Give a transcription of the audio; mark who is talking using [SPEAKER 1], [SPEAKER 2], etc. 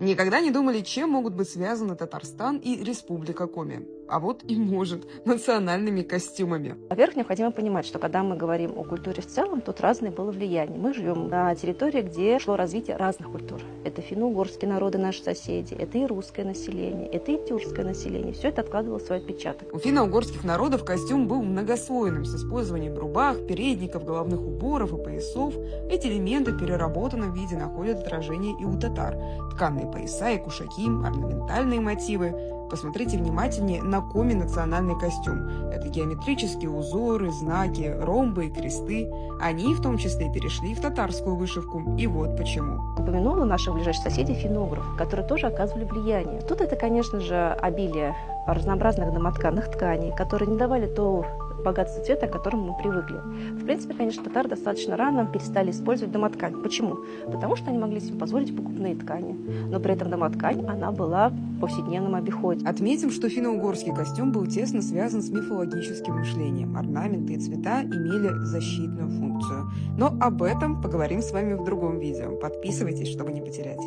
[SPEAKER 1] Никогда не думали, чем могут быть связаны Татарстан и Республика Коми. А вот и может, национальными костюмами.
[SPEAKER 2] Во-первых, необходимо понимать, что когда мы говорим о культуре в целом, тут разное было влияние. Мы живем на территории, где шло развитие разных культур. Это финно-угорские народы, наши соседи, это и русское население, это и тюркское население. Все это откладывало свой отпечаток.
[SPEAKER 1] У финно-угорских народов костюм был многослойным, с использованием рубах, передников, головных уборов и поясов. Эти элементы в переработанном виде находят отражение и у татар. Тканые пояса и кушаки, орнаментальные мотивы. Посмотрите внимательнее на коми национальный костюм. Это геометрические узоры, знаки, ромбы и кресты. Они в том числе перешли в татарскую вышивку. И вот почему.
[SPEAKER 2] Упомянула наших ближайших соседей финно-угров, которые тоже оказывали влияние. Тут это, конечно же, обилие разнообразных домотканных тканей, которые не давали то богатство цвета, к которому мы привыкли. В принципе, конечно, татары достаточно рано перестали использовать домоткань. Почему? Потому что они могли себе позволить покупные ткани. Но при этом домоткань, она была в повседневном обиходе.
[SPEAKER 1] Отметим, что финно-угорский костюм был тесно связан с мифологическим мышлением. Орнаменты и цвета имели защитную функцию. Но об этом поговорим с вами в другом видео. Подписывайтесь, чтобы не потерять.